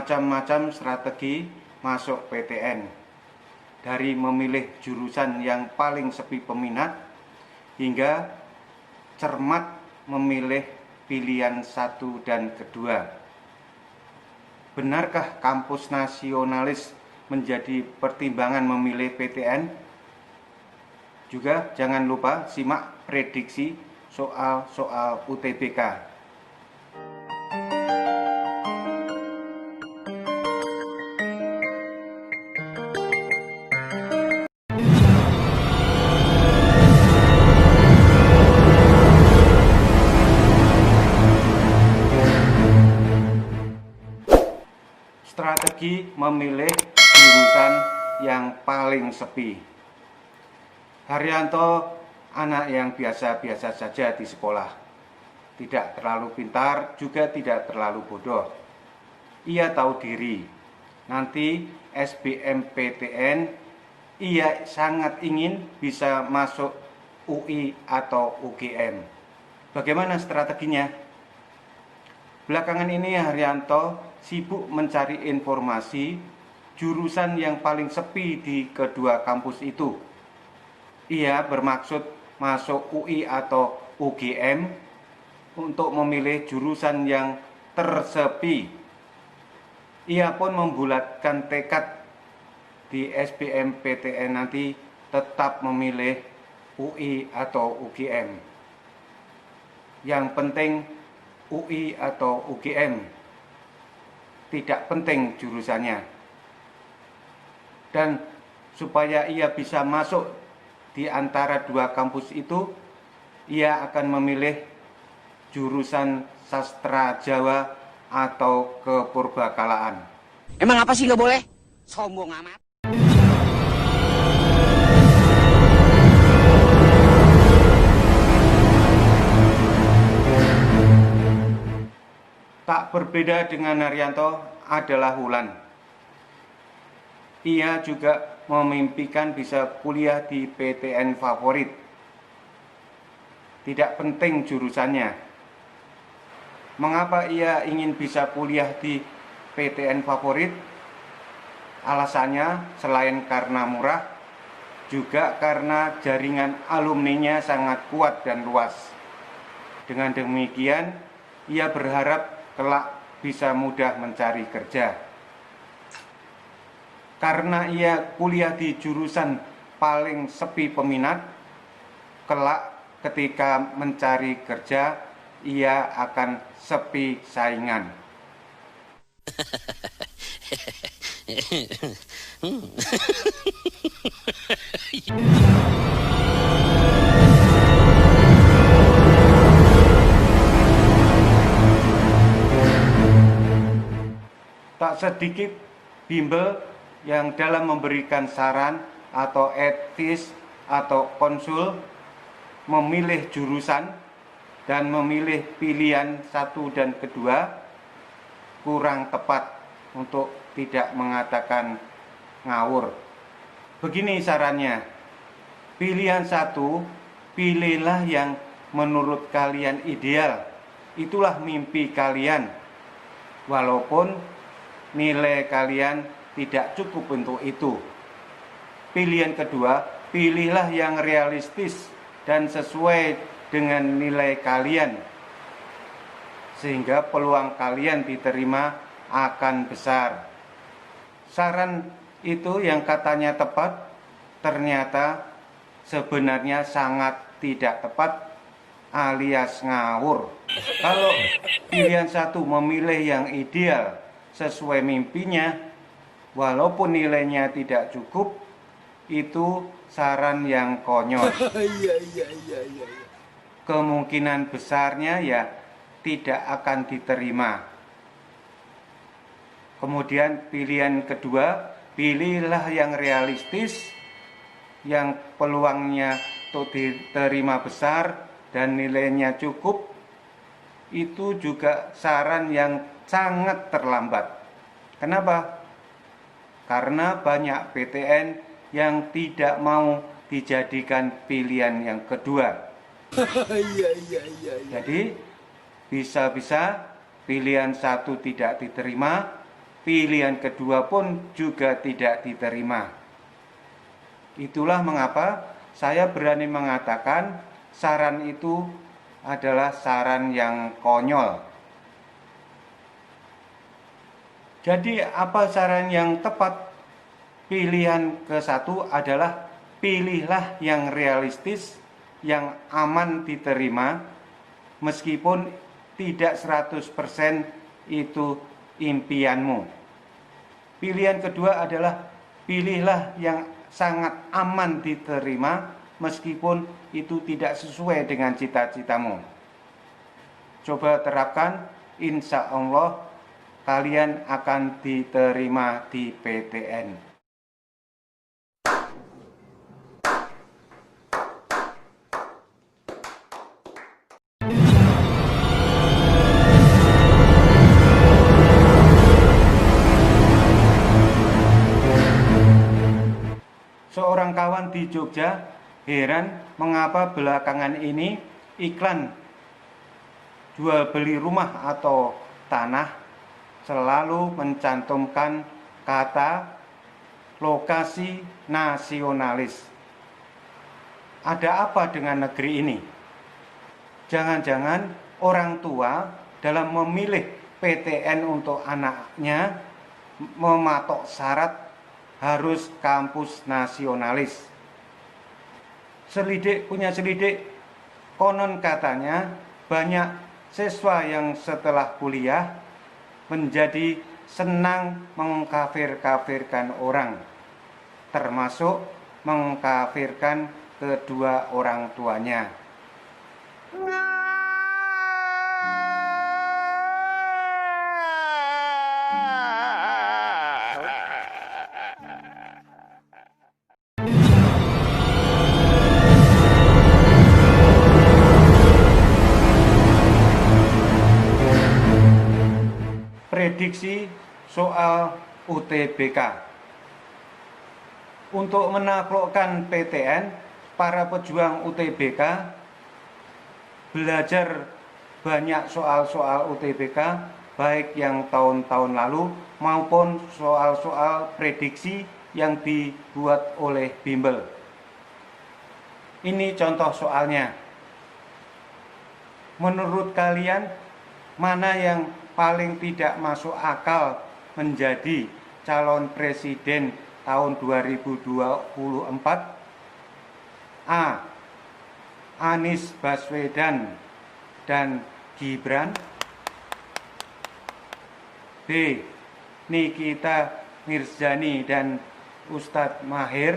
macam-macam strategi masuk PTN. Dari memilih jurusan yang paling sepi peminat hingga cermat memilih pilihan satu dan kedua. Benarkah kampus nasionalis menjadi pertimbangan memilih PTN? Juga jangan lupa simak prediksi soal-soal UTBK. Strategi memilih jurusan yang paling sepi. Haryanto anak yang biasa-biasa saja di sekolah. Tidak terlalu pintar, juga tidak terlalu bodoh. Ia tahu diri. Nanti SBMPTN ia sangat ingin bisa masuk UI atau UGM. Bagaimana strateginya? Belakangan ini Haryanto sibuk mencari informasi jurusan yang paling sepi di kedua kampus itu. Ia bermaksud masuk UI atau UGM untuk memilih jurusan yang tersepi. Ia pun membulatkan tekad di SBMPTN nanti tetap memilih UI atau UGM. Yang penting UI atau UGM. Tidak penting jurusannya. Dan supaya ia bisa masuk di antara dua kampus itu, ia akan memilih jurusan sastra Jawa atau kepurbakalaan. Emang apa sih nggak boleh? Sombong amat. Tak berbeda dengan Haryanto adalah Wulan. Ia juga memimpikan bisa kuliah di PTN favorit. Tidak penting jurusannya. Mengapa ia ingin bisa kuliah di PTN favorit? Alasannya selain karena murah, juga karena jaringan alumninya sangat kuat dan luas. Dengan demikian, ia berharap kelak bisa mudah mencari kerja. Karena ia kuliah di jurusan paling sepi peminat, kelak ketika mencari kerja, ia akan sepi saingan. Tak sedikit bimbel yang dalam memberikan saran atau advice atau konsul memilih jurusan dan memilih pilihan satu dan kedua kurang tepat, untuk tidak mengatakan ngawur. Begini sarannya, pilihan satu, pilihlah yang menurut kalian ideal, itulah mimpi kalian, walaupun nilai kalian tidak cukup untuk itu. Pilihan kedua, pilihlah yang realistis dan sesuai dengan nilai kalian, sehingga peluang kalian diterima akan besar. Saran itu yang katanya tepat, ternyata sebenarnya sangat tidak tepat alias ngawur. Kalau pilihan satu memilih yang ideal sesuai mimpinya, walaupun nilainya tidak cukup, itu saran yang konyol. Kemungkinan besarnya ya tidak akan diterima. Kemudian pilihan kedua, pilihlah yang realistis, yang peluangnya untuk diterima besar dan nilainya cukup. Itu juga saran yang sangat terlambat. Kenapa? Karena banyak PTN yang tidak mau dijadikan pilihan yang kedua. Jadi bisa-bisa pilihan satu tidak diterima, pilihan kedua pun juga tidak diterima. Itulah mengapa saya berani mengatakan saran itu adalah saran yang konyol. Jadi apa saran yang tepat? Pilihan ke satu adalah pilihlah yang realistis, yang aman diterima, meskipun tidak 100% itu impianmu. Pilihan kedua adalah pilihlah yang sangat aman diterima, meskipun itu tidak sesuai dengan cita-citamu. Coba terapkan, insya Allah kalian akan diterima di PTN. Seorang kawan di Jogja heran mengapa belakangan ini iklan jual beli rumah atau tanah selalu mencantumkan kata lokasi nasionalis. Ada apa dengan negeri ini? Jangan-jangan orang tua dalam memilih PTN untuk anaknya mematok syarat harus kampus nasionalis. Selidik punya selidik, konon katanya banyak siswa yang setelah kuliah menjadi senang mengkafir-kafirkan orang, termasuk mengkafirkan kedua orang tuanya. Prediksi soal UTBK. Untuk menaklukkan PTN, para pejuang UTBK belajar banyak soal-soal UTBK, baik yang tahun-tahun lalu maupun soal-soal prediksi yang dibuat oleh bimbel. Ini contoh soalnya. Menurut kalian, mana yang paling tidak masuk akal menjadi calon presiden tahun 2024? A. Anies Baswedan dan Gibran. B. Nikita Mirzani dan Ustadz Mahir.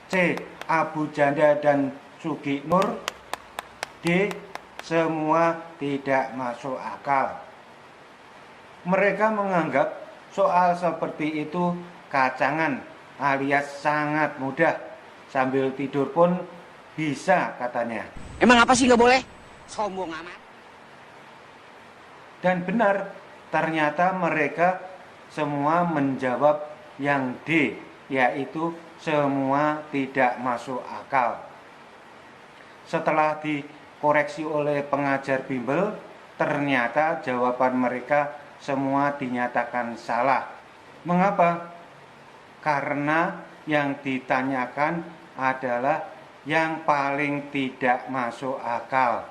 C. Abu Janda dan Sugi Nur. D. Semua tidak masuk akal. Mereka menganggap soal seperti itu kacangan alias sangat mudah. Sambil tidur pun bisa katanya. Emang apa sih nggak boleh? Sombong amat. Dan benar, ternyata mereka semua menjawab yang D, yaitu semua tidak masuk akal. Setelah dikoreksi oleh pengajar bimbel, ternyata jawaban mereka semua dinyatakan salah. Mengapa? Karena yang ditanyakan adalah yang paling tidak masuk akal.